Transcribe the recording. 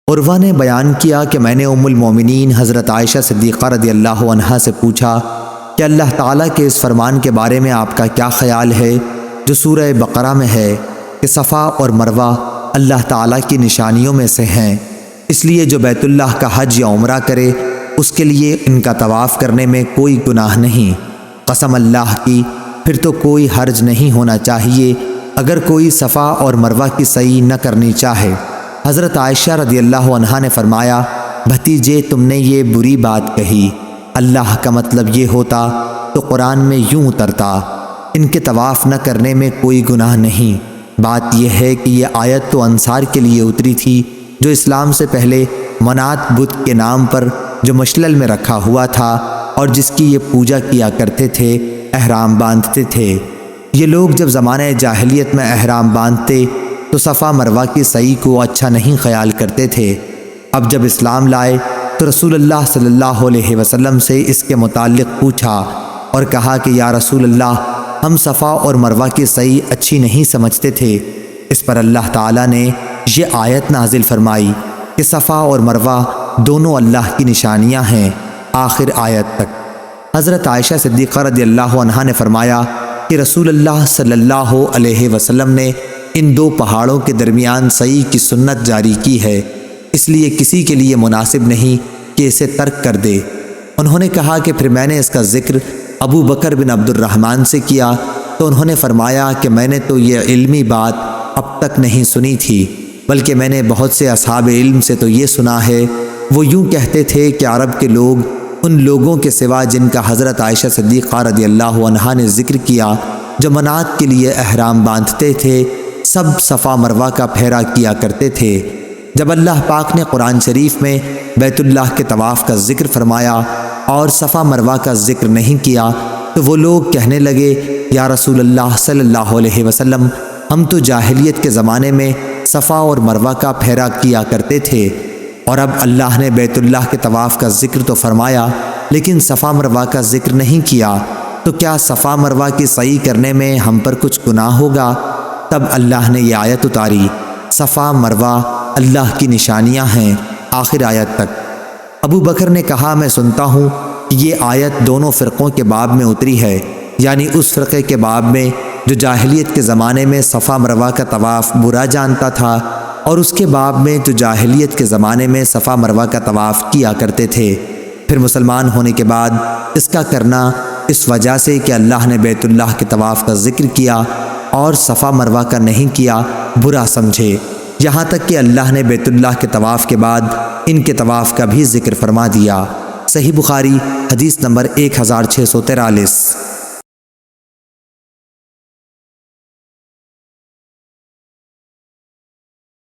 عروہ نے بیان کیا کہ میں نے ام المومنین حضرت عائشہ صدیقہ رضی اللہ عنہا سے پوچھا کہ اللہ تعالیٰ کے اس فرمان کے بارے میں آپ کا کیا خیال ہے جو سورہ بقرہ میں ہے کہ صفا اور مروہ اللہ تعالیٰ کی نشانیوں میں سے ہیں، اس لیے جو بیت اللہ کا حج یا عمرہ کرے اس کے لیے ان کا طواف کرنے میں کوئی گناہ نہیں۔ قسم اللہ کی، پھر تو کوئی حرج نہیں ہونا چاہیے اگر کوئی صفا اور مروہ کی سعی نہ کرنی چاہے۔ حضرت عائشہ رضی اللہ عنہا نے فرمایا، بھتیجے تم نے یہ بری بات کہی، اللہ کا مطلب یہ ہوتا تو قرآن میں یوں اترتا، ان کے طواف نہ کرنے میں کوئی گناہ نہیں۔ بات یہ ہے کہ یہ آیت تو انصار کے لیے اتری تھی جو اسلام سے پہلے منات بت کے نام پر جو مشلل میں رکھا ہوا تھا اور جس کی یہ پوجا کیا کرتے تھے، احرام باندھتے تھے۔ یہ لوگ جب زمانہ جاہلیت میں احرام باندھتے تو صفا مروہ کی سعی کو اچھا نہیں خیال کرتے تھے۔ اب جب اسلام لائے تو رسول اللہ صلی اللہ علیہ وسلم سے اس کے متعلق پوچھا اور کہا کہ یا رسول اللہ، ہم صفا اور مروہ کی سعی اچھی نہیں سمجھتے تھے۔ اس پر اللہ تعالیٰ نے یہ آیت نازل فرمائی کہ صفا اور مروہ دونوں اللہ کی نشانیاں ہیں، آخر آیت تک۔ حضرت عائشہ صدیقہ رضی اللہ عنہا نے فرمایا کہ رسول اللہ صلی اللہ علیہ وسلم نے ان دو پہاڑوں کے درمیان سعی کی سنت جاری کی ہے، اس لیے کسی کے لیے مناسب نہیں کہ اسے ترک کر دے۔ انہوں نے کہا کہ پھر میں نے اس کا ذکر ابو بکر بن عبد الرحمن سے کیا تو انہوں نے فرمایا کہ میں نے تو یہ علمی بات اب تک نہیں سنی تھی، بلکہ میں نے بہت سے اصحاب علم سے تو یہ سنا ہے، وہ یوں کہتے تھے کہ عرب کے لوگ ان لوگوں کے سوا جن کا حضرت عائشہ صدیقہ رضی اللہ عنہا نے ذکر کیا جو منات کے لیے احرام باندھتے تھے، سب صفا مروہ کا پھیرا کیا کرتے تھے۔ جب اللہ پاک نے قرآن شریف میں بیت اللہ کے طواف کا ذکر فرمایا اور صفا مروہ کا ذکر نہیں کیا تو وہ لوگ کہنے لگے، یا رسول اللہ صلی اللہ علیہ وسلم، ہم تو جاہلیت کے زمانے میں صفا اور مروہ کا پھیرا کیا کرتے تھے، اور اب اللہ نے بیت اللہ کے طواف کا ذکر تو فرمایا لیکن صفا مروہ کا ذکر نہیں کیا، تو کیا صفا مروہ کی سعی کرنے میں ہم پر کچھ گناہ ہوگا؟ تب اللہ نے یہ آیت اتاری، صفا مروہ اللہ کی نشانیاں ہیں، آخر آیت تک۔ ابو بکر نے کہا، میں سنتا ہوں کہ یہ آیت دونوں فرقوں کے باب میں اتری ہے، یعنی اس فرقے کے باب میں جو جاہلیت کے زمانے میں صفا مروہ کا طواف برا جانتا تھا، اور اس کے باب میں جو جاہلیت کے زمانے میں صفا مروہ کا طواف کیا کرتے تھے۔ پھر مسلمان ہونے کے بعد اس کا کرنا اس وجہ سے کہ اللہ نے بیت اللہ کے طواف کا ذکر کیا اور صفا مروہ کا نہیں کیا برا سمجھے، یہاں تک کہ اللہ نے بیت اللہ کے طواف کے بعد ان کے طواف کا بھی ذکر فرما دیا۔ صحیح بخاری حدیث نمبر 1643۔